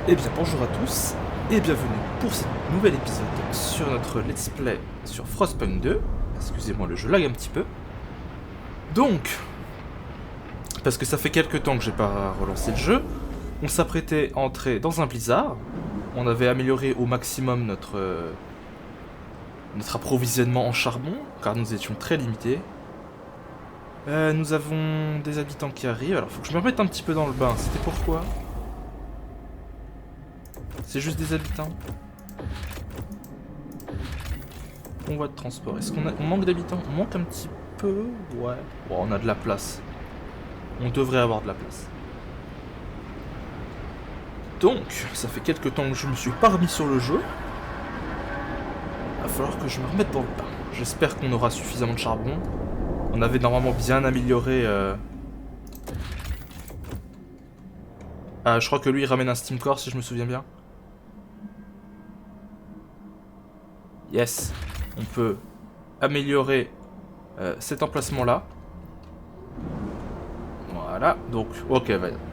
Eh bien bonjour à tous et bienvenue pour ce nouvel épisode sur notre let's play sur Frostpunk 2. Excusez-moi, le jeu lag un petit peu. Donc, parce que ça fait quelques temps que j'ai pas relancé le jeu, on s'apprêtait à entrer dans un blizzard. On avait amélioré au maximum notre approvisionnement en charbon, car nous étions très limités. Nous avons des habitants qui arrivent, alors faut que je me remette un petit peu dans le bain. C'était pourquoi ? C'est juste des habitants. Convoi de transport. Est-ce qu'on manque d'habitants? On manque un petit peu. Ouais. Bon, on a de la place. On devrait avoir de la place. Donc, ça fait quelques temps que je me suis pas remis sur le jeu. Va falloir que je me remette dans le bain. J'espère qu'on aura suffisamment de charbon. On avait normalement bien amélioré... Ah, je crois que lui il ramène un steam core si je me souviens bien. Yes, on peut améliorer cet emplacement-là. Voilà, donc, ok,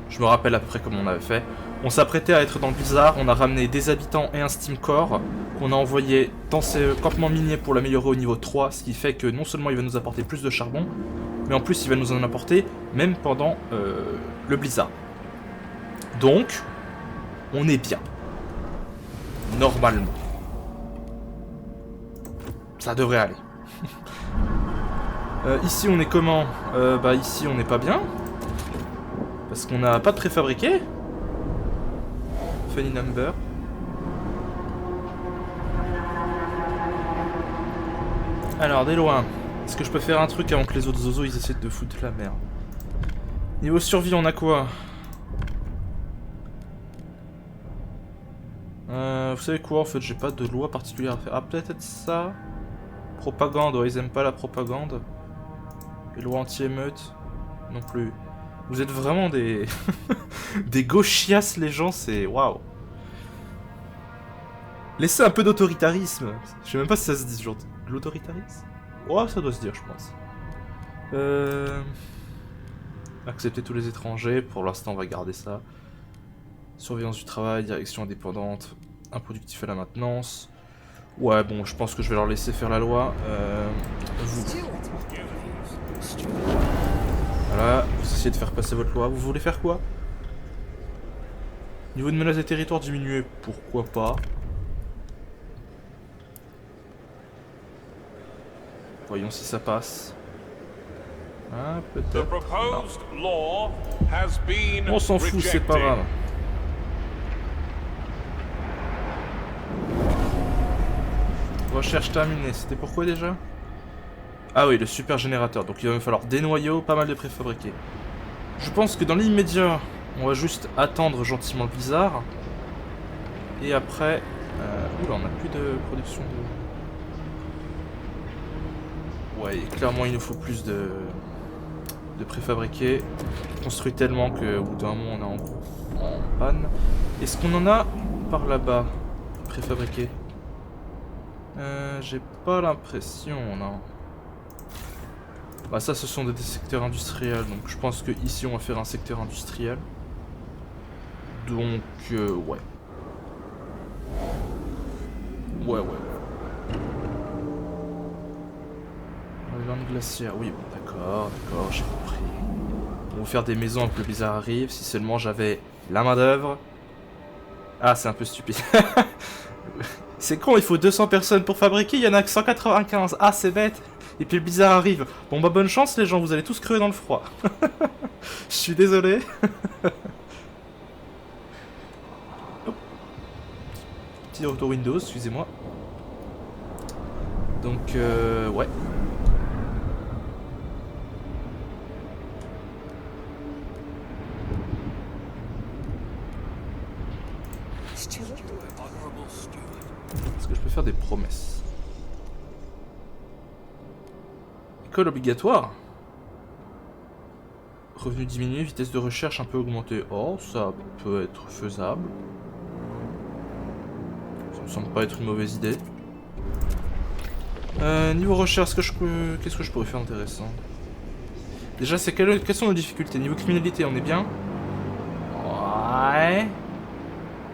je me rappelle à peu près comment on avait fait. On s'apprêtait à être dans le blizzard, on a ramené des habitants et un steam core qu'on a envoyé dans ces campements miniers pour l'améliorer au niveau 3, ce qui fait que non seulement il va nous apporter plus de charbon, mais en plus il va nous en apporter même pendant le blizzard. Donc, on est bien. Normalement. Ça devrait aller. Ici on est comment? Bah ici on n'est pas bien. Parce qu'on n'a pas de préfabriqué. Funny number. Alors dès loin. Est-ce que je peux faire un truc avant que les autres zozos ils essaient de foutre la merde? Niveau survie on a quoi? Vous savez quoi en fait, j'ai pas de loi particulière à faire. Ah peut-être ça. Propagande, ouais, ils aiment pas la propagande. Et loi anti-émeute non plus. Vous êtes vraiment des... des gauchias les gens, c'est... Waouh. Laissez un peu d'autoritarisme. Je sais même pas si ça se dit, genre... De l'autoritarisme? Ouais, ça doit se dire, je pense. Accepter tous les étrangers, pour l'instant on va garder ça. Surveillance du travail, direction indépendante, improductif à la maintenance. Ouais, bon, je pense que je vais leur laisser faire la loi. Vous. Voilà, vous essayez de faire passer votre loi. Vous voulez faire quoi? Niveau de menace des territoires diminué, pourquoi pas? Voyons si ça passe. Ah, peut-être. On s'en fout, c'est pas grave. Recherche terminée, c'était pourquoi déjà? Ah oui, le super générateur, donc il va me falloir des noyaux, pas mal de préfabriqués. Je pense que dans l'immédiat, on va juste attendre gentiment le blizzard. Et après... Oula, on n'a plus de production de... Ouais, clairement il nous faut plus de préfabriqués. On construit tellement qu'au bout d'un moment on est en panne. Est-ce qu'on en a par là-bas, préfabriqués? J'ai pas l'impression, non. Bah ça, ce sont des secteurs industriels, donc je pense que ici on va faire un secteur industriel. Donc, ouais. Ouais. Island glaciaire, oui, bon, d'accord, j'ai compris. On va faire des maisons un peu bizarres arrive, si seulement j'avais la main d'œuvre. Ah, c'est un peu stupide. C'est con, il faut 200 personnes pour fabriquer, il y en a que 195. Ah, c'est bête. Et puis le blizzard arrive. Bon bah bonne chance les gens, vous allez tous crever dans le froid. Je suis désolé. Petit retour Windows, excusez-moi. Donc ouais. Est-ce que je peux faire des promesses? École obligatoire. Revenu diminué, vitesse de recherche un peu augmentée. Oh, ça peut être faisable. Ça me semble pas être une mauvaise idée. Niveau recherche, qu'est-ce que je pourrais faire d'intéressant? Déjà, c'est quelles sont nos difficultés? Niveau criminalité, on est bien? Ouais.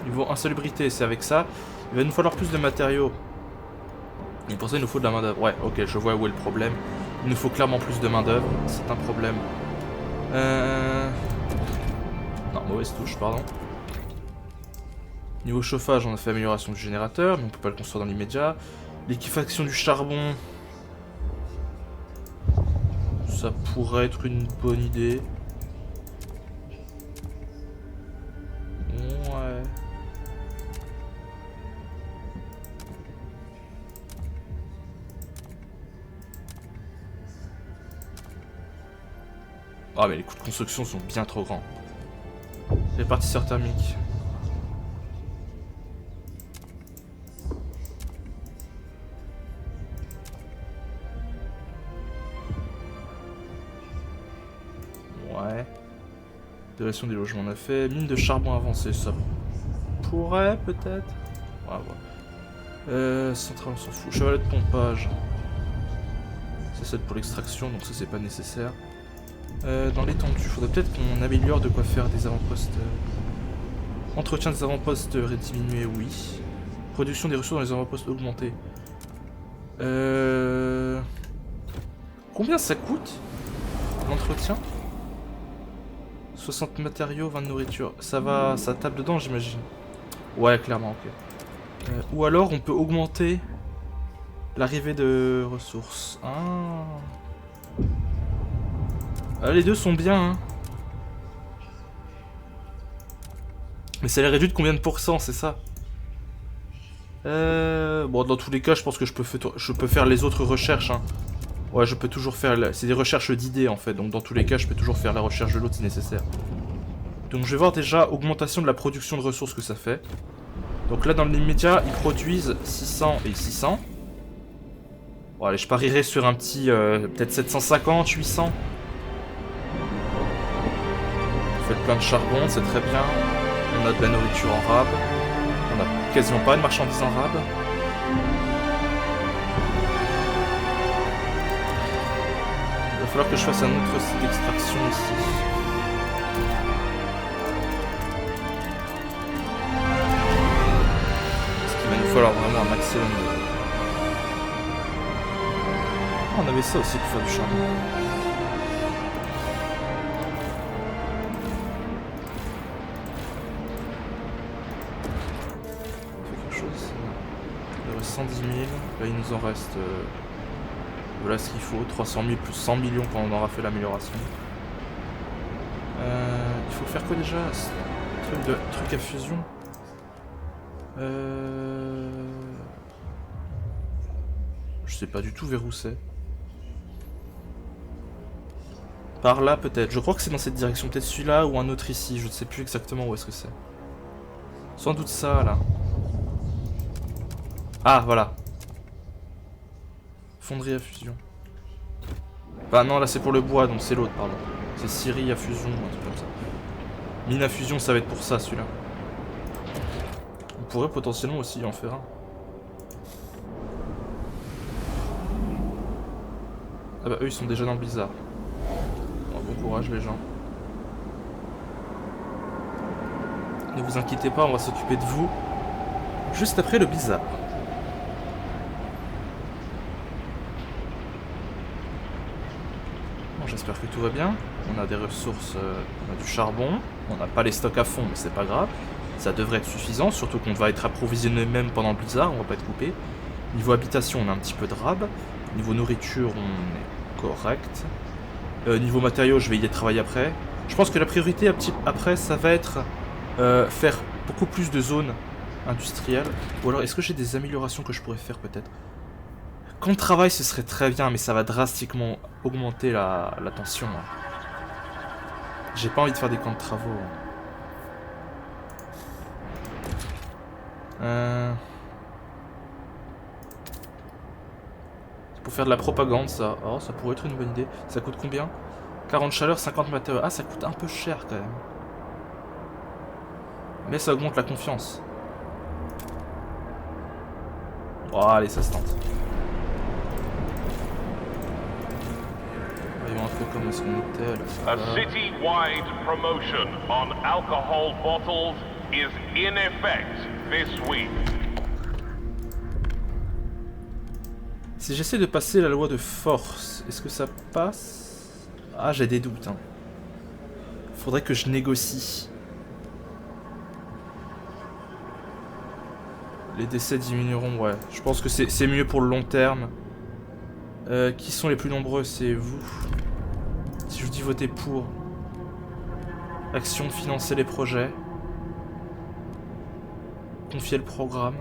Niveau insalubrité, c'est avec ça. Il va nous falloir plus de matériaux. Et pour ça, il nous faut de la main d'œuvre. Ouais, ok, je vois où est le problème. Il nous faut clairement plus de main d'œuvre. C'est un problème. Non, mauvaise touche, pardon. Niveau chauffage, on a fait amélioration du générateur, mais on peut pas le construire dans l'immédiat. Liquéfaction du charbon. Ça pourrait être une bonne idée. Ouais. Ah mais les coûts de construction sont bien trop grands. Répartisseur thermique. Ouais. Direction des logements on a fait. Mine de charbon avancée, ça pourrait peut-être. Ouais, ouais. Centrale on s'en fout. Chevalet de pompage. Ça c'est pour l'extraction donc ça c'est pas nécessaire. Dans l'étendue, il faudrait peut-être qu'on améliore de quoi faire des avant-postes. Entretien des avant-postes diminué, oui. Production des ressources dans les avant-postes augmentée. Combien ça coûte l'entretien? 60 matériaux, 20 de nourriture. Ça va, ça tape dedans, j'imagine. Ouais, clairement, ok. Ou alors on peut augmenter l'arrivée de ressources. Ah, les deux sont bien, hein. Mais ça les réduit de combien de pourcents, c'est ça? Bon, dans tous les cas, je pense que je peux faire les autres recherches, hein. Ouais, je peux toujours faire... C'est des recherches d'idées, en fait. Donc, dans tous les cas, je peux toujours faire la recherche de l'autre si nécessaire. Donc, je vais voir déjà augmentation de la production de ressources que ça fait. Donc là, dans l'immédiat, ils produisent 600 et 600. Bon, allez, je parierai sur un petit... peut-être 750, 800. Vous faites plein de charbon, c'est très bien. On a de la nourriture en rab. On a quasiment pas de marchandises en rab. Il va falloir que je fasse un autre site d'extraction ici. Parce qu'il va nous falloir vraiment un maximum de... Ah, on avait ça aussi pour faire du charbon. On fait quelque chose. Il reste 110 000. Là, il nous en reste... Voilà ce qu'il faut, 300 000 plus 100 millions quand on aura fait l'amélioration. Il faut faire quoi déjà? Truc à fusion. Je sais pas du tout vers où c'est. Par là peut-être. Je crois que c'est dans cette direction. Peut-être celui-là ou un autre ici. Je ne sais plus exactement où est-ce que c'est. Sans doute ça là. Ah voilà. Fonderie à fusion. Bah non, là c'est pour le bois, donc c'est l'autre, pardon. C'est scierie à fusion, un truc comme ça. Mine à fusion, ça va être pour ça, celui-là. On pourrait potentiellement aussi en faire un. Ah bah eux, ils sont déjà dans le blizzard. Bon courage, les gens. Ne vous inquiétez pas, on va s'occuper de vous. Juste après le blizzard. J'espère que tout va bien. On a des ressources, on a du charbon. On n'a pas les stocks à fond, mais c'est pas grave. Ça devrait être suffisant, surtout qu'on va être approvisionné même pendant le blizzard, on va pas être coupé. Niveau habitation, on a un petit peu de rab. Niveau nourriture, on est correct. Niveau matériaux, je vais y travailler après. Je pense que la priorité après, ça va être faire beaucoup plus de zones industrielles. Ou alors, est-ce que j'ai des améliorations que je pourrais faire peut-être? Camp de travail, ce serait très bien, mais ça va drastiquement augmenter la tension. Hein. J'ai pas envie de faire des camps de travaux. C'est pour faire de la propagande, ça. Oh, ça pourrait être une bonne idée. Ça coûte combien? 40 chaleur, 50 matériaux. Ah, ça coûte un peu cher quand même. Mais ça augmente la confiance. Oh, allez, ça se tente. Un peu comme est-ce qu'on était là. A city-wide promotion on alcohol bottles is in effect this week. Si j'essaie de passer la loi de force, est-ce que ça passe? Ah, j'ai des doutes. Hein. Faudrait que je négocie. Les décès diminueront, ouais. Je pense que c'est mieux pour le long terme. Qui sont les plus nombreux? C'est vous. Si je vous dis voter pour. Action de financer les projets. Confier le programme.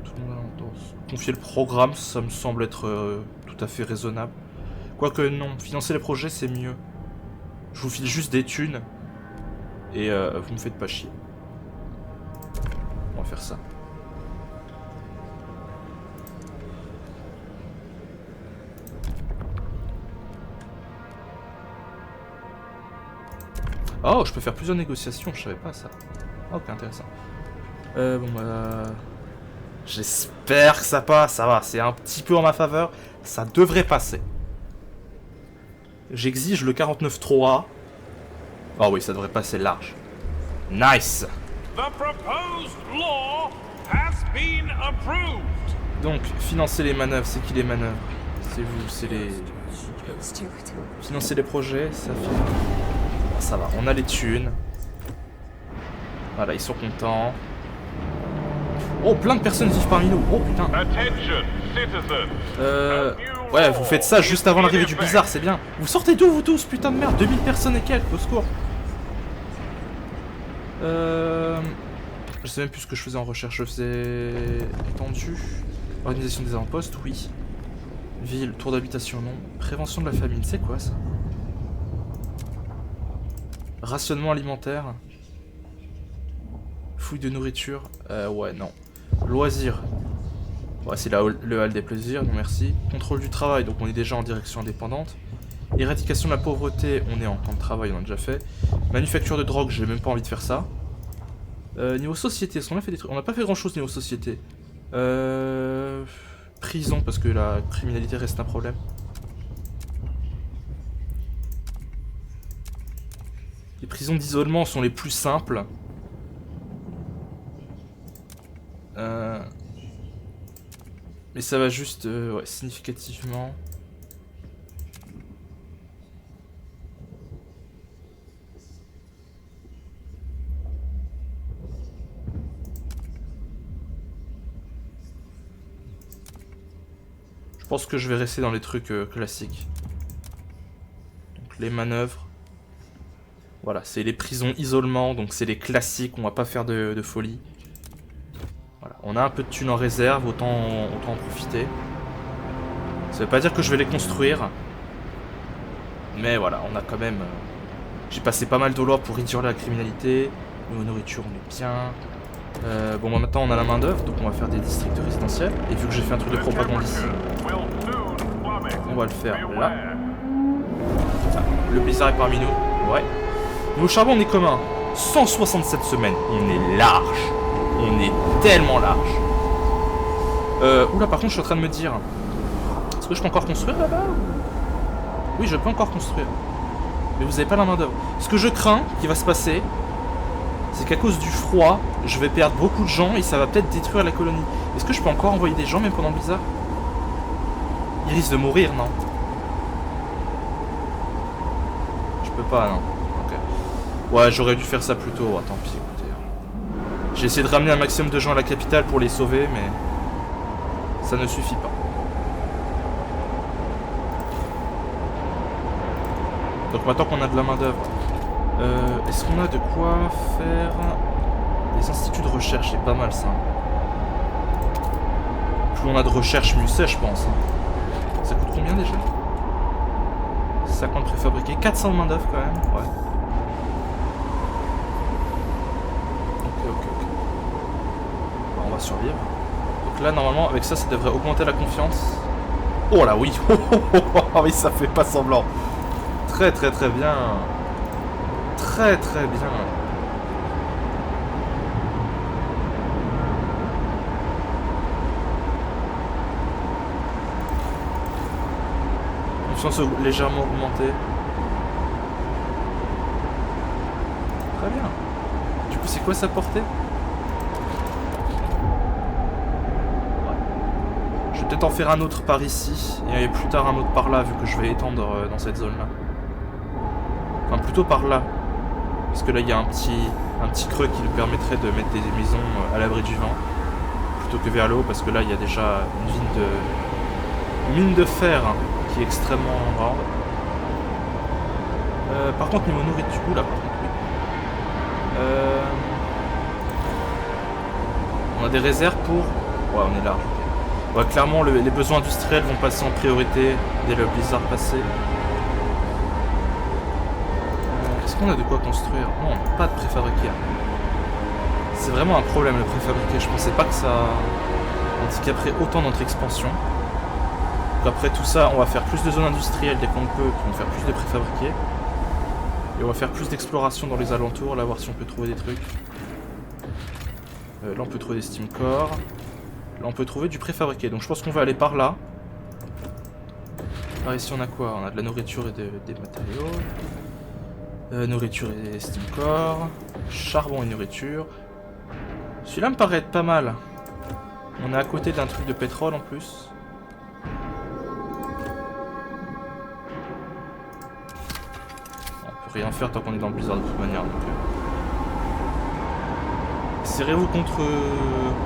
Tout le monde a l'entente. Confier le programme, ça me semble être tout à fait raisonnable. Quoique non, financer les projets c'est mieux. Je vous file juste des thunes. Et vous me faites pas chier. On va faire ça. Oh, je peux faire plusieurs négociations, je savais pas ça. Ok, intéressant. Bon bah... J'espère que ça passe, ça va, c'est un petit peu en ma faveur. Ça devrait passer. J'exige le 49.3. Oh oui, ça devrait passer large. Nice. The proposed law has been approved. Donc, financer les manœuvres, c'est qui les manœuvres? C'est vous, c'est les... Financer les projets, ça fait... Bon, ça va, on a les thunes. Voilà, ils sont contents. Oh, plein de personnes vivent parmi nous. Oh putain. Attention, citizens. Ouais, vous faites ça juste avant l'arrivée du blizzard, c'est bien. Vous sortez d'où vous tous, putain de merde? 2000 personnes et quelques, au secours. Je sais même plus ce que je faisais en recherche. Je faisais... étendue. Organisation des avant-postes, oui. Ville, tour d'habitation, non. Prévention de la famine, c'est quoi ça? Rationnement alimentaire. Fouille de nourriture. Ouais, non. Loisirs. Ouais, c'est le hall des plaisirs, non merci. Contrôle du travail, donc on est déjà en direction indépendante. Éradication de la pauvreté, on est en temps de travail, on a déjà fait. Manufacture de drogue, j'ai même pas envie de faire ça. Niveau société, est-ce qu'on a fait des trucs? On n'a pas fait grand chose niveau société. Prison, parce que la criminalité reste un problème. Les prisons d'isolement sont les plus simples. Mais ça va juste, ouais, significativement. Je pense que je vais rester dans les trucs classiques. Donc les manœuvres. Voilà, c'est les prisons isolement, donc c'est les classiques, on va pas faire de folie. Voilà, on a un peu de thunes en réserve, autant en profiter. Ça veut pas dire que je vais les construire. Mais voilà, on a quand même... j'ai passé pas mal de lois pour réduire la criminalité. Niveau nourriture, on est bien. Bon, bah, maintenant on a la main d'œuvre, donc on va faire des districts résidentiels. Et vu que j'ai fait un truc de propagande ici, on va le faire là. Ah, le blizzard est parmi nous, ouais. Nous au charbon on est commun. 167 semaines, on est large. On est tellement large. Oula, par contre je suis en train de me dire, est-ce que je peux encore construire là-bas? Oui, je peux encore construire. Mais vous avez pas la main d'œuvre. Ce que je crains qui va se passer, c'est qu'à cause du froid, je vais perdre beaucoup de gens et ça va peut-être détruire la colonie. Est-ce que je peux encore envoyer des gens même pendant le blizzard? Ils risquent de mourir, non? Je peux pas, non. Ok. Ouais, j'aurais dû faire ça plus tôt. Ah, tant pis, écoutez. J'ai essayé de ramener un maximum de gens à la capitale pour les sauver, mais ça ne suffit pas. Donc maintenant qu'on a de la main d'œuvre, est-ce qu'on a de quoi faire des instituts de recherche? C'est pas mal ça. Plus on a de recherche, mieux c'est, je pense. Ça coûte combien déjà? 50 préfabriqués, 400 de main d'œuvre quand même, ouais. Ok. Bon, on va survivre. Donc là, normalement, avec ça, ça devrait augmenter la confiance. Oh là, oui. Oh oui, ça fait pas semblant. Très bien. Très bien. Confiance légèrement augmentée. Très bien. quoi sa portée? Je vais peut-être en faire un autre par ici, et plus tard un autre par là, vu que je vais étendre dans cette zone-là. Enfin, plutôt par là. Parce que là, il y a un petit creux qui nous permettrait de mettre des maisons à l'abri du vent. Plutôt que vers le haut, parce que là, il y a déjà une mine de fer hein, qui est extrêmement grande. Par contre, niveau nourriture... Oula, par contre, oui. On a des réserves pour... Ouais, on est large. Ouais, clairement, les besoins industriels vont passer en priorité dès le blizzard passé. Est-ce qu'on a de quoi construire? Non, on n'a pas de préfabriqué. C'est vraiment un problème le préfabriqué. Je pensais pas que ça handicaperait autant notre expansion. Donc après tout ça, on va faire plus de zones industrielles dès qu'on peut, qui vont faire plus de préfabriqués. Et on va faire plus d'exploration dans les alentours, là, voir si on peut trouver des trucs. Là, on peut trouver des steam core. Là, on peut trouver du préfabriqué. Donc je pense qu'on va aller par là. Par ici, on a quoi? On a de la nourriture et des matériaux. Nourriture et steam core. Charbon et nourriture. Celui-là me paraît être pas mal. On est à côté d'un truc de pétrole en plus. On peut rien faire tant qu'on est dans le blizzard de toute manière. Serrez-vous contre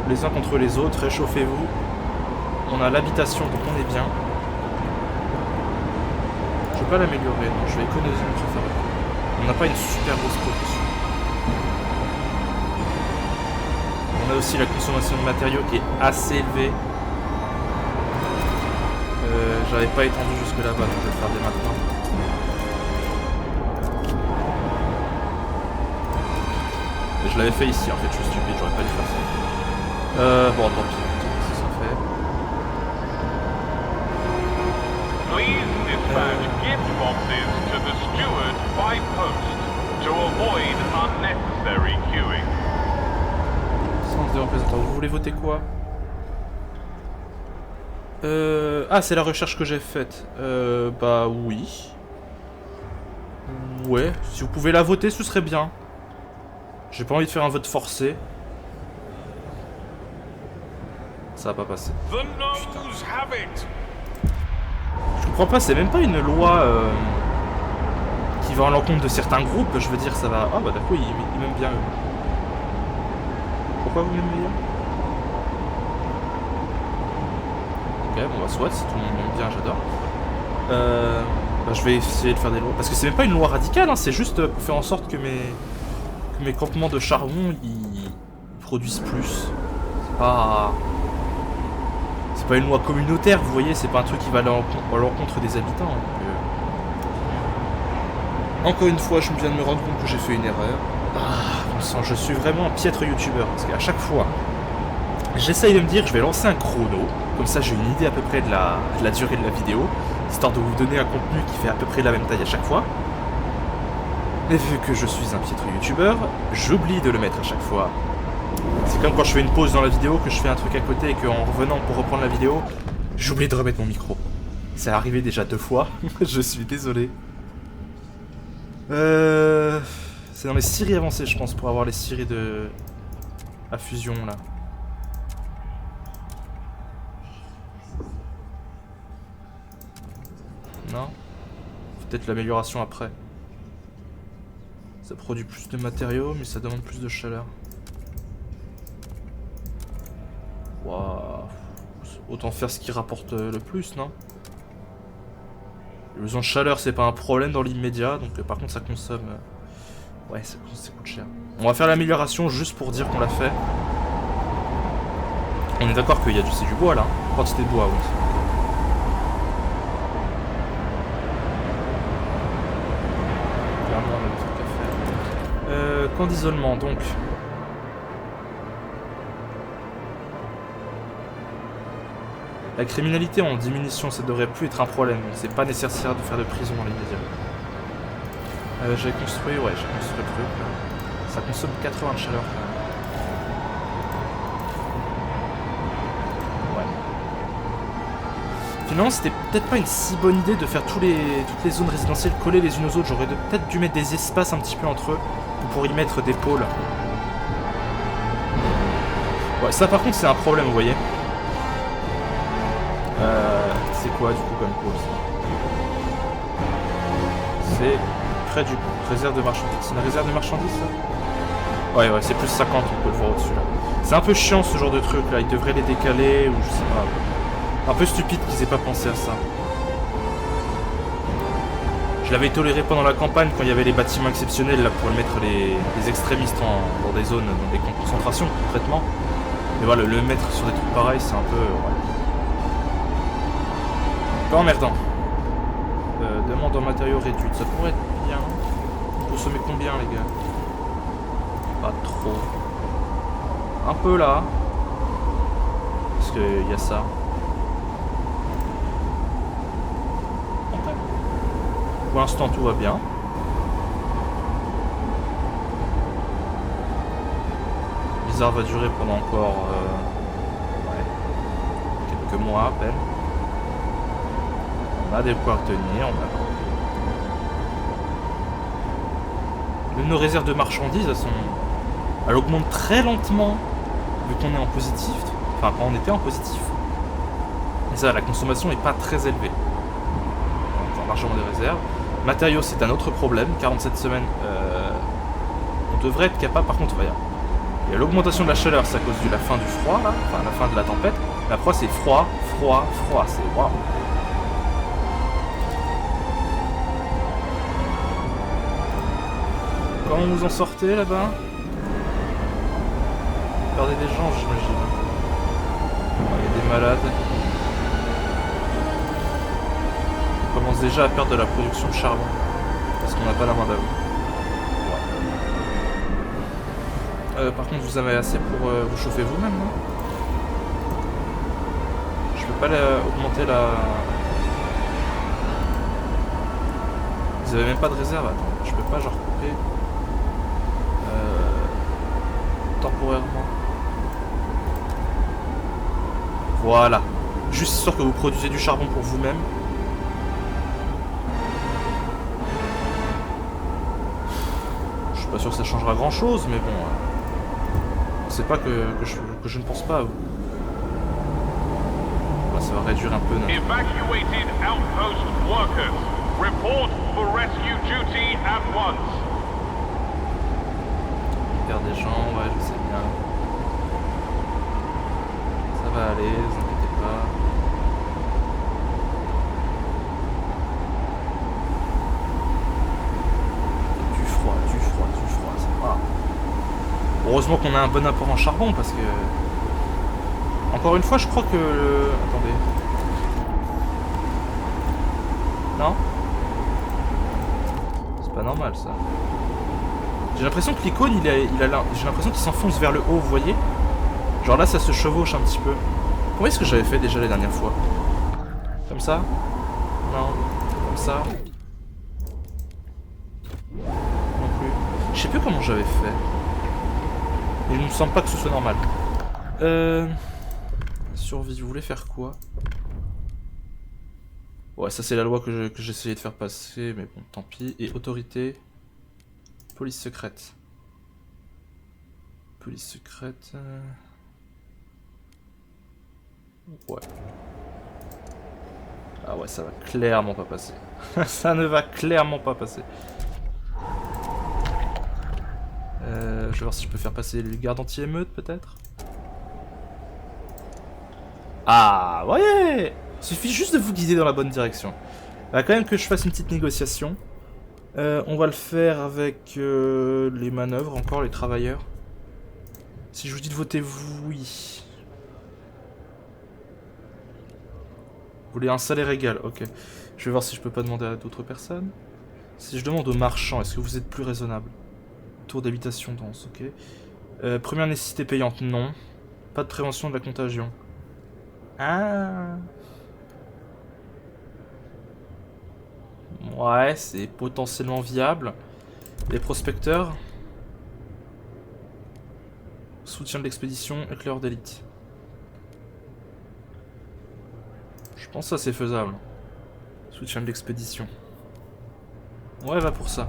les uns contre les autres, réchauffez-vous. On a l'habitation, donc on est bien. Je vais pas l'améliorer, non, je vais économiser mon préféré. On n'a pas une super grosse production. On a aussi la consommation de matériaux qui est assez élevée. J'avais pas étendu jusque là-bas, donc je vais le faire dès maintenant. Je l'avais fait ici en fait, je suis stupide, j'aurais pas dû faire ça. Bon, tant pis, c'est ça fait. Please dispatch gift boxes to the steward by post to avoid unnecessary queuing. Sens des représentants, vous voulez voter quoi? Ah, c'est la recherche que j'ai faite. Bah oui. Ouais, si vous pouvez la voter, ce serait bien. J'ai pas envie de faire un vote forcé. Ça va pas passer. Je comprends pas, c'est même pas une loi qui va à l'encontre de certains groupes. Je veux dire, ça va... Ah bah d'accord, ils m'aiment bien eux. Pourquoi vous m'aimez bien? Ok, bon bah soit, si tout le monde m'aime bien, j'adore. Bah, je vais essayer de faire des lois. Parce que c'est même pas une loi radicale, hein, c'est juste pour faire en sorte que mes campements de charbon, ils produisent plus. C'est pas une loi communautaire, vous voyez, c'est pas un truc qui va à l'encontre des habitants. Donc, encore une fois, je viens de me rendre compte que j'ai fait une erreur. Bon sang, je suis vraiment un piètre youtubeur, parce qu'à chaque fois, j'essaye de me dire, je vais lancer un chrono, comme ça j'ai une idée à peu près de la durée de la vidéo, histoire de vous donner un contenu qui fait à peu près la même taille à chaque fois. Mais vu que je suis un piètre youtubeur, j'oublie de le mettre à chaque fois. C'est comme quand je fais une pause dans la vidéo, que je fais un truc à côté et qu'en revenant pour reprendre la vidéo, j'oublie de remettre mon micro. C'est arrivé déjà 2 fois, je suis désolé. C'est dans les scieries avancées, je pense, pour avoir les scieries à fusion, là. Non? Peut-être l'amélioration après. Ça produit plus de matériaux, mais ça demande plus de chaleur. Waouh. Autant faire ce qui rapporte le plus, non? Le besoin de chaleur, c'est pas un problème dans l'immédiat, donc par contre ça consomme... Ouais, ça coûte cher. On va faire l'amélioration juste pour dire qu'on l'a fait. On est d'accord qu'il y a c'est du bois là, quantité de bois, oui. Clairement, on a des trucs à faire. Camp d'isolement, donc. La criminalité en diminution, ça devrait plus être un problème, donc c'est pas nécessaire de faire de prison dans l'immédiat. J'ai construit le truc là. Ça consomme 80 de chaleur quand même. Ouais. Finalement, c'était peut-être pas une si bonne idée de faire toutes les zones résidentielles collées les unes aux autres. J'aurais peut-être dû mettre des espaces un petit peu entre eux pour y mettre des pôles. Ouais, ça par contre c'est un problème, vous voyez. C'est quoi du coup comme pôle ça? C'est près du réserve de marchandises. C'est une réserve de marchandises ça? Ouais, c'est plus 50, on peut le voir au-dessus là. C'est un peu chiant ce genre de truc là, ils devraient les décaler ou je sais pas. Un peu stupide qu'ils aient pas pensé à ça. Je l'avais toléré pendant la campagne quand il y avait les bâtiments exceptionnels là pour mettre les extrémistes dans des zones, dans des camps de concentration concrètement. Mais voilà, le mettre sur des trucs pareils c'est un peu... Pas emmerdant. Demande en matériaux réduits, ça pourrait être bien. Vous consommez combien les gars? Pas trop. Un peu là. Parce qu'il y a ça. Pour l'instant tout va bien. Blizzard va durer pendant encore quelques mois à peine. On a des points à tenir. Nos réserves de marchandises, elles augmentent très lentement vu qu'on est en positif. Enfin, quand on était en positif. Et ça, la consommation n'est pas très élevée. Enfin, largement des réserves. Matériaux, c'est un autre problème. 47 semaines, on devrait être capable. Par contre, il y a l'augmentation de la chaleur, c'est à cause de la fin du froid, là. Enfin, la fin de la tempête. Mais après, c'est froid. C'est waouh. Comment vous en sortez là-bas? Vous perdez des gens, j'imagine. Il y a des malades. On commence déjà à perdre de la production de charbon. Parce qu'on n'a pas la main d'œuvre. Par contre, vous avez assez pour vous chauffer vous-même, non? Je peux pas augmenter la... Vous avez même pas de réserve, attends. Je peux pas genre couper... temporairement. Voilà. Juste histoire que vous produisez du charbon pour vous-même. Je suis pas sûr que ça changera grand chose, mais bon. C'est pas que je ne pense pas à vous. Voilà, ça va réduire un peu notre... Evacuated outpost workers. Report for rescue duty at once. On perd des gens, ouais, je sais bien. Ça va aller, vous inquiétez pas. Du froid, c'est pas... Heureusement qu'on a un bon apport en charbon, parce que... Encore une fois, je crois que... Attendez. Non? C'est pas normal, ça. J'ai l'impression que l'icône, j'ai l'impression qu'il s'enfonce vers le haut, vous voyez? Genre là, ça se chevauche un petit peu. Comment est-ce que j'avais fait déjà les dernières fois? Comme ça? Non. Comme ça? Non plus. Je sais plus comment j'avais fait. Mais il ne me semble pas que ce soit normal. Survie, vous voulez faire quoi? Ouais, ça c'est la loi que j'essayais de faire passer, mais bon, tant pis. Et autorité... Police secrète. Police secrète... Ouais. Ah ouais, ça va clairement pas passer. Ça ne va clairement pas passer. Je vais voir si je peux faire passer les gardes anti-émeute, peut-être. Ah, ouais! Il suffit juste de vous guider dans la bonne direction. Il va quand même que je fasse une petite négociation. On va le faire avec les manœuvres, encore les travailleurs. Si je vous dis de voter oui. Vous voulez un salaire égal, ok. Je vais voir si je peux pas demander à d'autres personnes. Si je demande aux marchands, est-ce que vous êtes plus raisonnable? Tour d'habitation dense, ok. Première nécessité payante, non. Pas de prévention de la contagion. Ah. Ouais, c'est potentiellement viable. Les prospecteurs. Soutien de l'expédition, éclaireur d'élite. Je pense que ça c'est faisable. Soutien de l'expédition. Ouais, va pour ça.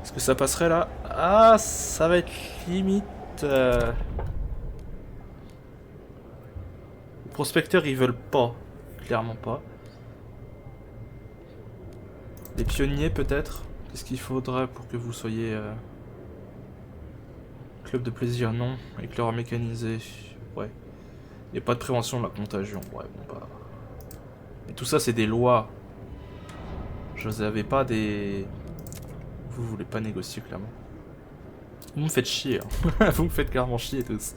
Est-ce que ça passerait là? Ah, ça va être limite. Prospecteurs, ils veulent pas. Clairement pas. Les pionniers, peut-être. Qu'est-ce qu'il faudrait pour que vous soyez... Club de plaisir, non. Éclaireur mécanisé, ouais. Il n'y a pas de prévention de la contagion, ouais, bon bah... Mais tout ça, c'est des lois. Je n'avais pas des... Vous voulez pas négocier, clairement. Vous me faites chier, hein. Vous me faites clairement chier, tous.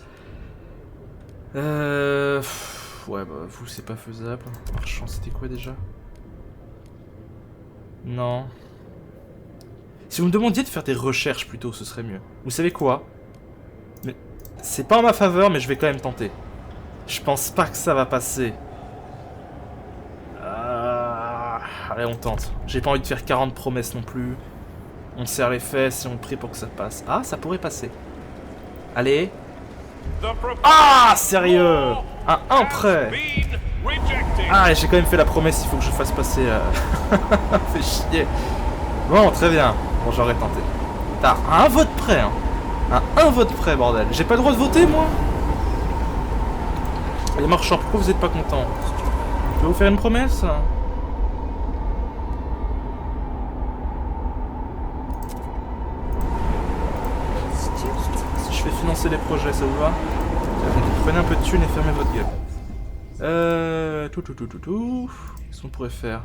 Ouais, bah, vous, c'est pas faisable. Marchand, c'était quoi, déjà? Non. Si vous me demandiez de faire des recherches, plutôt, ce serait mieux. Vous savez quoi? Mais c'est pas en ma faveur, mais je vais quand même tenter. Je pense pas que ça va passer. Allez, on tente. J'ai pas envie de faire 40 promesses non plus. On serre les fesses et on prie pour que ça passe. Ah, ça pourrait passer. Allez. Ah, sérieux? Un prêt. Ah, j'ai quand même fait la promesse, il faut que je fasse passer... Fais chier. Bon, très bien. Bon, j'aurais tenté. T'as un vote prêt, hein. Un vote prêt, bordel. J'ai pas le droit de voter, moi? Les marchands, pourquoi vous êtes pas contents? Je peux vous faire une promesse? Si je fais financer les projets, ça vous va? Prenez un peu de thunes et fermez votre gueule. Qu'est-ce qu'on pourrait faire?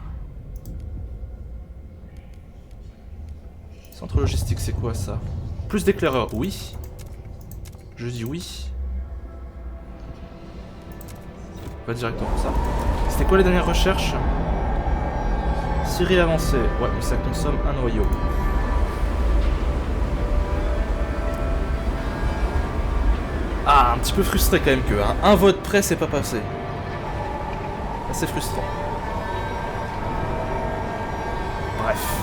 Centre logistique, c'est quoi ça? Plus d'éclaireurs, oui. Je dis oui. On va directement pour ça. C'était quoi les dernières recherches? Scierie avancée. Ouais, mais ça consomme un noyau. Ah, un petit peu frustré quand même que un vote près, c'est pas passé. C'est frustrant. Bref.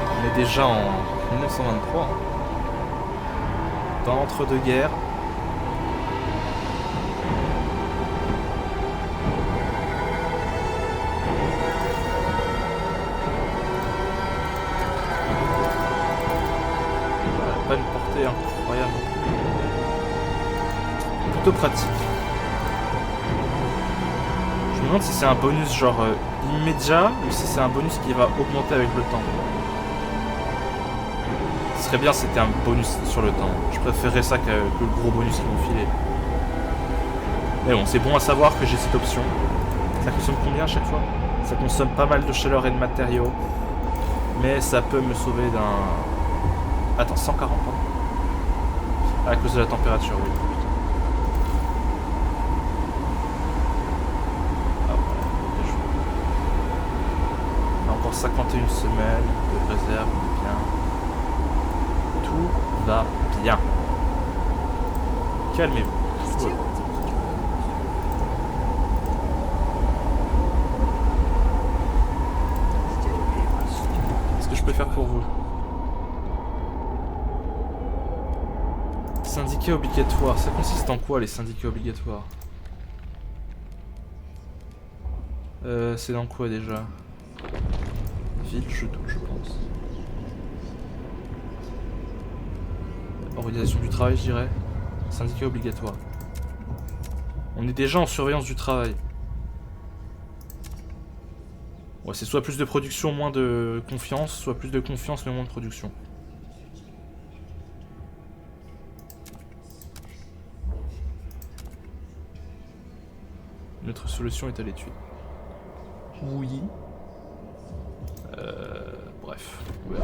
On est déjà en 1923. Dans l'entre-deux-guerres. Pas une portée incroyable. Plutôt pratique. Je me demande si c'est un bonus genre immédiat ou si c'est un bonus qui va augmenter avec le temps. Ce serait bien si c'était un bonus sur le temps. Je préférerais ça que le gros bonus qu'ils m'ont filé. Mais bon, c'est bon à savoir que j'ai cette option. Ça consomme combien à chaque fois? Ça consomme pas mal de chaleur et de matériaux. Mais ça peut me sauver d'un... Attends, 140 pardon. À cause de la température, oui. On a encore 51 semaines de réserve, bien. Tout va bien. Calmez-vous. Ouais. Qu'est-ce que je peux faire pour vous? Syndicats obligatoires. Ça consiste en quoi les syndicats obligatoires? C'est dans quoi déjà? Ville, je pense. Organisation du travail, je dirais. Syndicat obligatoire. On est déjà en surveillance du travail. Ouais, c'est soit plus de production, moins de confiance, soit plus de confiance, mais moins de production. Notre solution est à l'étude. Oui. Bref. Ouais.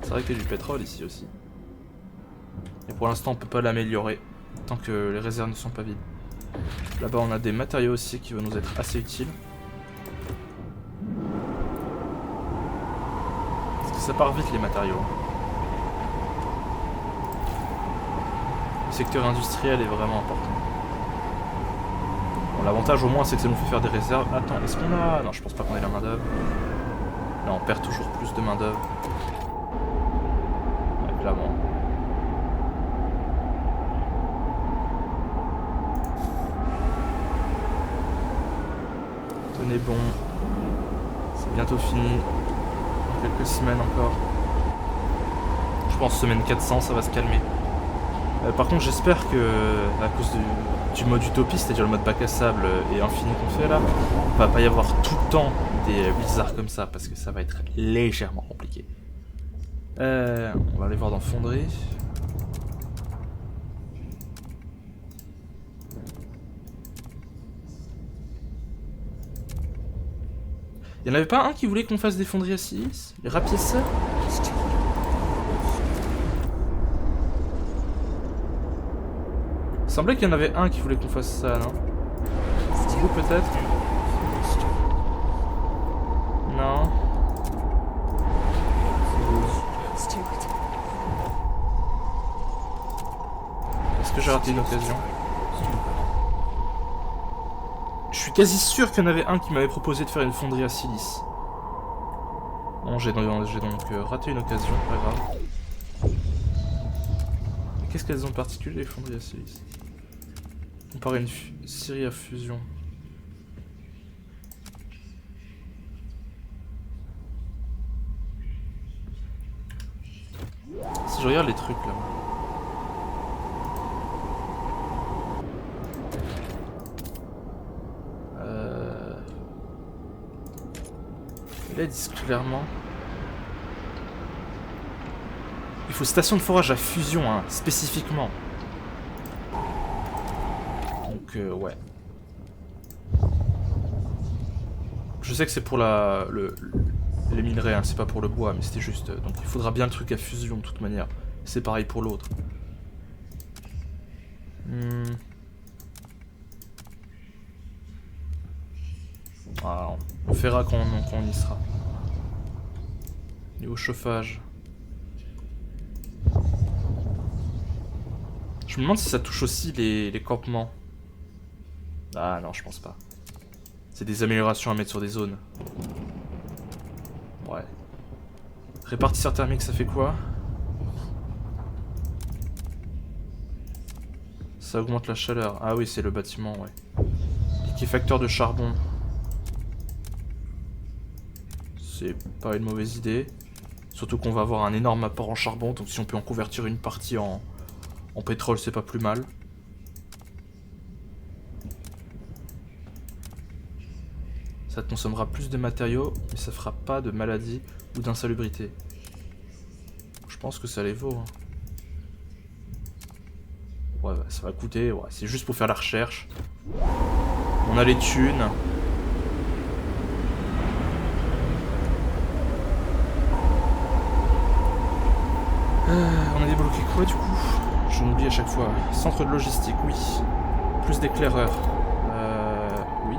C'est vrai qu'il y a du pétrole ici aussi. Et pour l'instant on peut pas l'améliorer tant que les réserves ne sont pas vides. Là-bas on a des matériaux aussi qui vont nous être assez utiles. Parce que ça part vite les matériaux. Le secteur industriel est vraiment important. Bon, l'avantage au moins c'est que ça nous fait faire des réserves. Attends, est-ce qu'on a... Non, je pense pas qu'on ait la main d'œuvre. Là on perd toujours plus de main d'œuvre. Ouais, clairement. Tenez bon. C'est bientôt fini. Dans quelques semaines encore. Je pense semaine 400, ça va se calmer. Par contre, j'espère que, à cause du mode utopie, c'est-à-dire le mode bac à sable et infini qu'on fait là, va pas y avoir tout le temps des blizzards comme ça, parce que ça va être légèrement compliqué. On va aller voir dans Fonderie. Il y en avait pas un qui voulait qu'on fasse des fonderies à silice? Les rapiéceurs? Il semblait qu'il y en avait un qui voulait qu'on fasse ça, non? Vous peut-être? Non. Est-ce que j'ai raté une occasion? Je suis quasi sûr qu'il y en avait un qui m'avait proposé de faire une fonderie à silice. Bon, j'ai donc raté une occasion, pas grave. Mais qu'est-ce qu'elles ont de particulier, les fonderies à silice? Comparé à une scierie à fusion. Si je regarde les trucs là. Là, ils disent clairement. Il faut station de forage à fusion, hein, spécifiquement. Donc, ouais. Je sais que c'est pour les minerais, hein, c'est pas pour le bois, mais c'était juste. Donc, il faudra bien le truc à fusion de toute manière. C'est pareil pour l'autre. Ah, on verra quand on y sera. Niveau chauffage. Je me demande si ça touche aussi les campements. Ah non, je pense pas. C'est des améliorations à mettre sur des zones. Ouais. Répartisseur thermique, ça fait quoi? Ça augmente la chaleur. Ah oui, c'est le bâtiment, ouais. Liquéfacteur de charbon. C'est pas une mauvaise idée. Surtout qu'on va avoir un énorme apport en charbon, donc si on peut en convertir une partie en pétrole, c'est pas plus mal. Ça te consommera plus de matériaux, mais ça fera pas de maladie ou d'insalubrité. Je pense que ça les vaut. Hein. Ouais, bah, ça va coûter, ouais, c'est juste pour faire la recherche. On a les thunes. On a débloqué quoi du coup? J'en oublie à chaque fois. Centre de logistique, oui. Plus d'éclaireurs. Oui.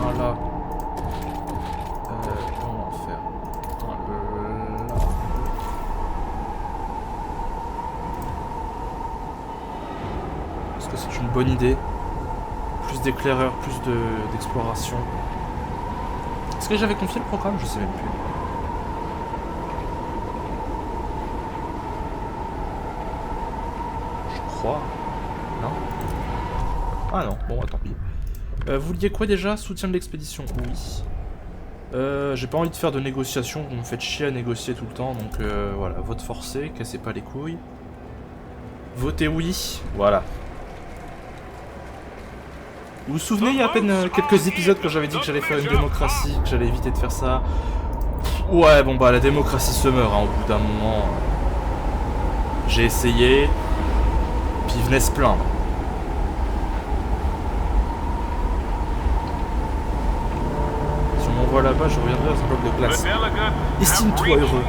Voilà. Comment on va faire? Là. Est-ce que c'est une bonne idée? Plus d'éclaireurs, plus d'exploration. Est-ce que j'avais confié le programme? Je sais même plus. Non? Ah non, bon, tant pis. Vous vouliez quoi déjà? Soutien de l'expédition? Oui. J'ai pas envie de faire de négociations, vous me faites chier à négocier tout le temps, donc voilà, vote forcé, cassez pas les couilles. Votez oui, voilà. Vous vous souvenez, il y a à peine quelques épisodes quand j'avais dit que j'allais faire une démocratie, que j'allais éviter de faire ça? Ouais, bon bah la démocratie se meurt, hein, au bout d'un moment. J'ai essayé... Puis il venait se plaindre. Si on m'envoie là-bas, je reviendrai dans un bloc de glace. Estime-toi heureux,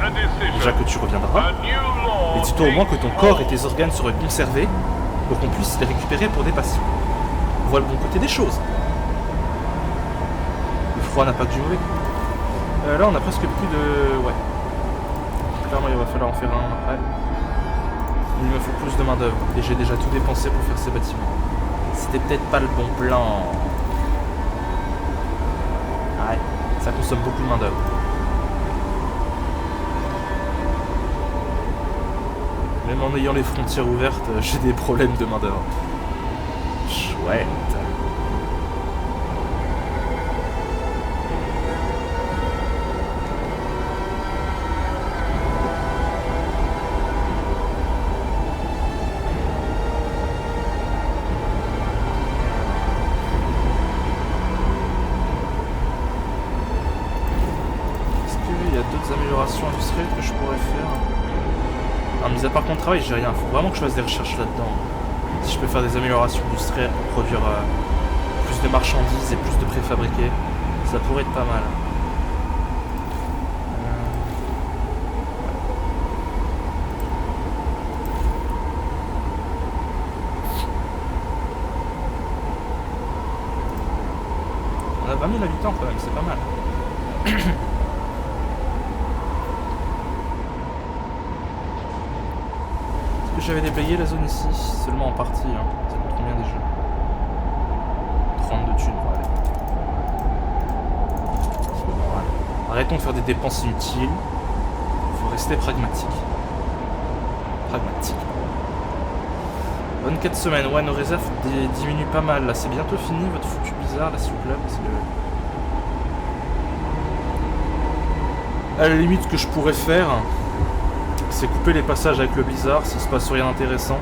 déjà que tu reviendras. Et dis-toi au moins que ton corps et tes organes seraient conservés pour qu'on puisse les récupérer pour des patients. Vois le bon côté des choses. Le froid n'a pas que du mauvais. Là, on a presque plus de... Ouais. Clairement, il va falloir en faire un après. Il me faut plus de main d'œuvre et j'ai déjà tout dépensé pour faire ces bâtiments. C'était peut-être pas le bon plan. Ouais, ça consomme beaucoup de main d'œuvre. Même en ayant les frontières ouvertes, j'ai des problèmes de main d'œuvre. Chouette. Ah, mis à part mon travail, j'ai rien. Faut vraiment que je fasse des recherches là-dedans. Si je peux faire des améliorations industrielles pour produire plus de marchandises et plus de préfabriqués, ça pourrait être pas mal. On a 20 000 habitants quand même, c'est pas mal. Est-ce que j'avais déblayé la zone ici? Seulement en partie, hein. Ça coûte combien déjà? 32 thunes, voilà. Arrêtons de faire des dépenses inutiles. Il faut rester pragmatique. Pragmatique. Bonne 4 semaines. Ouais, nos réserves diminuent pas mal là. C'est bientôt fini votre foutu bizarre là, s'il vous plaît. Parce que... À la limite, ce que je pourrais faire, c'est couper les passages avec le blizzard s'il se passe rien d'intéressant.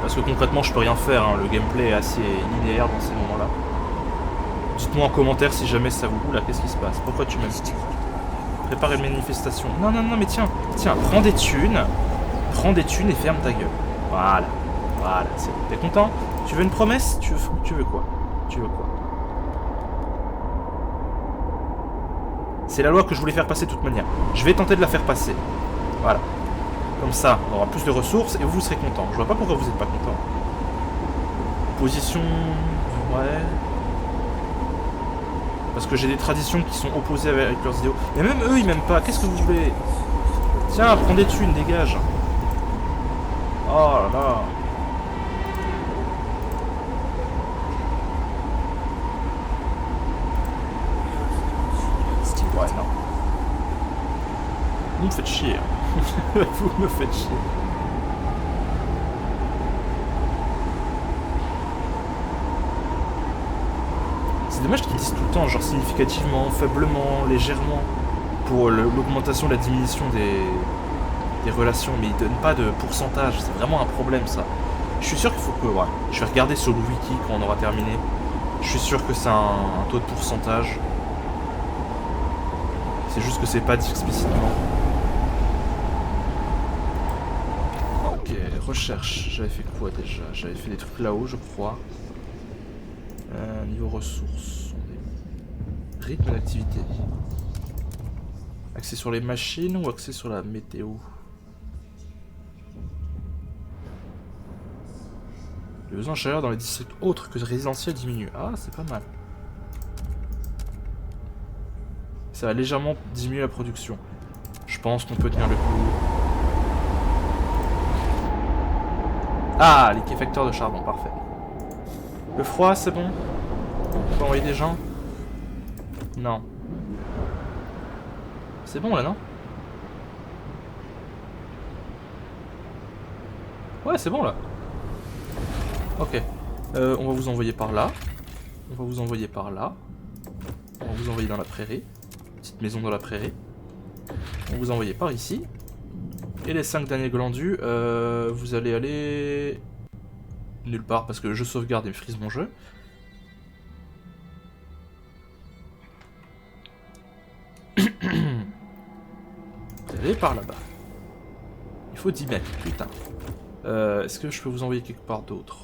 Parce que concrètement, je peux rien faire. Hein. Le gameplay est assez linéaire dans ces moments-là. Dites-moi en commentaire si jamais ça vous... Oula, qu'est-ce qui se passe? Pourquoi tu m'aimes? Préparer une manifestation. Non, non, non, mais tiens, prends des thunes et ferme ta gueule. Voilà, voilà, c'est bon. T'es content? Tu veux une promesse? Tu veux quoi? Tu veux quoi? C'est la loi que je voulais faire passer de toute manière. Je vais tenter de la faire passer. Voilà. Comme ça, on aura plus de ressources et vous serez content. Je vois pas pourquoi vous êtes pas content. Position... Ouais... Parce que j'ai des traditions qui sont opposées avec leurs idéaux. Et même eux, ils m'aiment pas. Qu'est-ce que vous voulez? Tiens, prends des thunes, dégage. Oh là là. Ouais, non. Vous me faites chier. Vous me faites chier. C'est dommage qu'ils disent tout le temps, genre significativement, faiblement, légèrement, pour l'augmentation, la diminution des relations, mais ils donnent pas de pourcentage, c'est vraiment un problème ça. Je suis sûr qu'il faut que... Ouais, je vais regarder sur le wiki quand on aura terminé. Je suis sûr que c'est un taux de pourcentage. C'est juste que c'est pas dit explicitement. Ok, recherche. J'avais fait quoi déjà? J'avais fait des trucs là-haut, je crois. Niveau ressources. Rythme d'activité. Axé sur les machines ou axé sur la météo? Les besoins en chaleur dans les districts autres que résidentiels diminuent. Ah, c'est pas mal. Ça va légèrement diminuer la production. Je pense qu'on peut tenir le coup. Ah, liquéfacteur de charbon, parfait. Le froid, c'est bon? On peut envoyer des gens? Non. C'est bon là, non? Ouais, c'est bon là. Ok. On va vous envoyer par là. On va vous envoyer par là. On va vous envoyer dans la prairie. Petite maison dans la prairie. On va vous envoyer par ici. Et les 5 derniers glandus, vous allez aller... nulle part parce que je sauvegarde et me frise mon jeu. Vous allez par là-bas. Il faut 10 mètres, putain. Est-ce que je peux vous envoyer quelque part d'autre?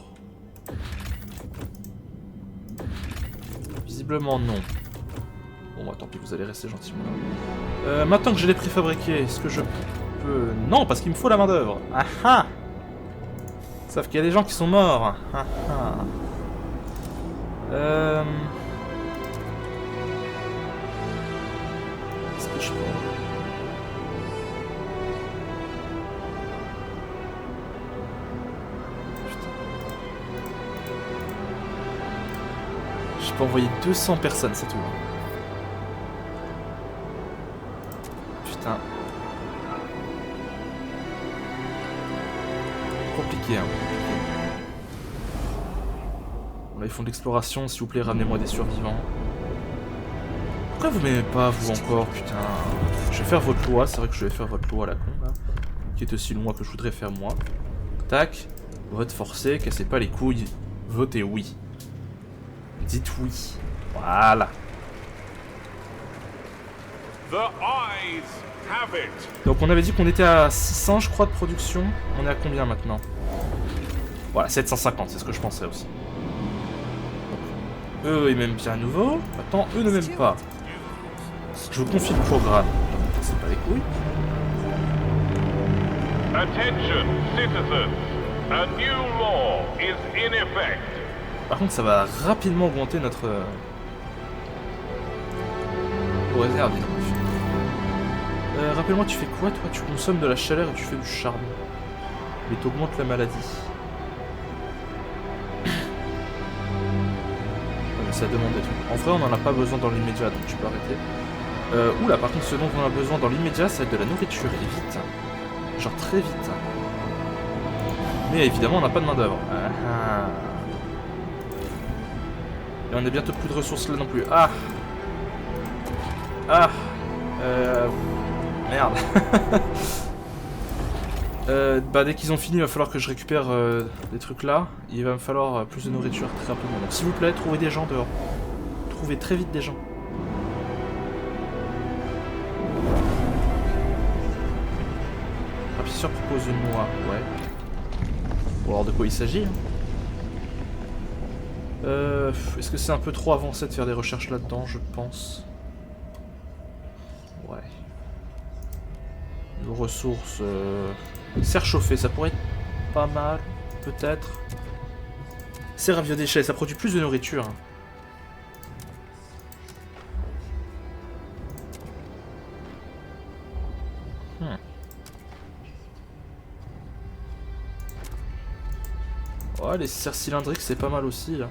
Visiblement non. Bon bah tant pis, vous allez rester gentiment là. Maintenant que je l'ai préfabriqué, est-ce que je peux... Non, parce qu'il me faut la main d'œuvre. Ah ah. Sauf qu'il y a des gens qui sont morts. Ah ah. Est-ce que je peux... Je peux envoyer 200 personnes, c'est tout. Putain. Compliqué, hein. Bon, là, ils font de l'exploration. S'il vous plaît, ramenez-moi des survivants. Pourquoi vous m'aimez pas, vous, encore? Putain. Je vais faire votre loi. C'est vrai que je vais faire votre loi à la con, là. Qui est aussi loin que je voudrais faire, moi. Tac. Vote forcé. Cassez pas les couilles. Votez oui. Dites oui. Voilà. The eyes have it. Donc on avait dit qu'on était à 600 je crois de production. On est à combien maintenant? Voilà, 750, c'est ce que je pensais aussi. Donc, eux ils m'aiment bien à nouveau. Attends, eux ne m'aiment pas. Je vous confie le programme. C'est pas les couilles. Attention, citizens. A new law is in effect. Par contre ça va rapidement augmenter notre... Aux réserves, dis donc. Rappelle-moi, tu fais quoi toi? Tu consommes de la chaleur et tu fais du charbon. Mais t'augmentes la maladie. Ouais, mais ça demande des trucs. En vrai on en a pas besoin dans l'immédiat donc tu peux arrêter. Oula, par contre ce dont on a besoin dans l'immédiat ça va être de la nourriture et vite. Genre très vite. Mais évidemment on n'a pas de main d'œuvre. Et on est bientôt plus de ressources là non plus. Ah. Merde. Bah dès qu'ils ont fini il va falloir que je récupère des trucs là. Il va me falloir plus de nourriture très rapidement. Donc s'il vous plaît trouvez des gens dehors. Trouvez très vite des gens. Rapisseur propose une noix, ouais. Pour voir de quoi il s'agit. Est-ce que c'est un peu trop avancé de faire des recherches là-dedans, je pense. Ouais. Nos ressources... serre chauffée, ça pourrait être pas mal, peut-être. Serre à biodéchets, ça produit plus de nourriture. Ouais, les serres cylindriques, c'est pas mal aussi, là.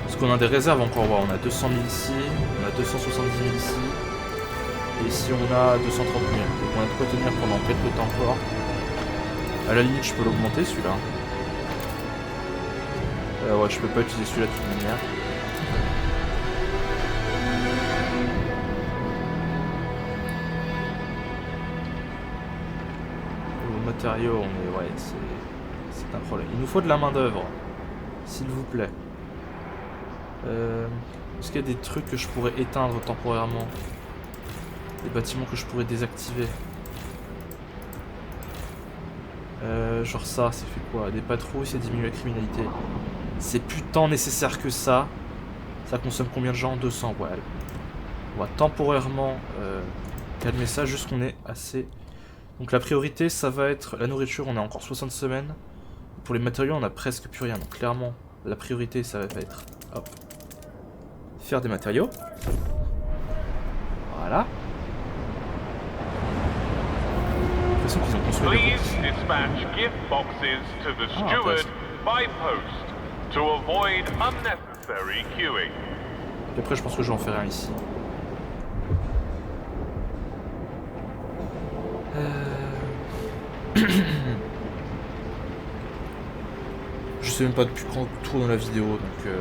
Parce qu'on a des réserves encore, ouais. On a 200 000 ici, on a 270 000 ici. Et ici, on a 230 000. Donc on a de quoi tenir pendant quelques temps encore. À la limite, je peux l'augmenter, celui-là. Ouais, je peux pas utiliser celui-là de toute manière. Matériaux, on est... ouais, c'est un problème. Il nous faut de la main d'œuvre, s'il vous plaît. Est-ce qu'il y a des trucs que je pourrais éteindre temporairement? Des bâtiments que je pourrais désactiver? Genre ça fait quoi? Des patrouilles, ça diminue la criminalité. C'est plus tant nécessaire que ça. Ça consomme combien de gens? 200, ouais. On va temporairement calmer ça, juste qu'on est assez... Donc la priorité, ça va être la nourriture, on a encore 60 semaines. Pour les matériaux, on a presque plus rien. Donc clairement, la priorité, ça va être... Hop. Faire des matériaux. Voilà. J'ai l'impression qu'ils ont construit des Please dispatch gift boxes to the steward by post to avoid unnecessary queuing. Et après, je pense que je vais en faire un ici. Je sais même pas depuis quand tourne la vidéo, donc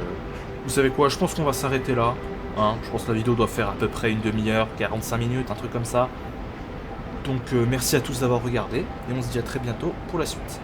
vous savez quoi, je pense qu'on va s'arrêter là. Hein, je pense que la vidéo doit faire à peu près une demi-heure, 45 minutes, un truc comme ça. Donc merci à tous d'avoir regardé, et on se dit à très bientôt pour la suite.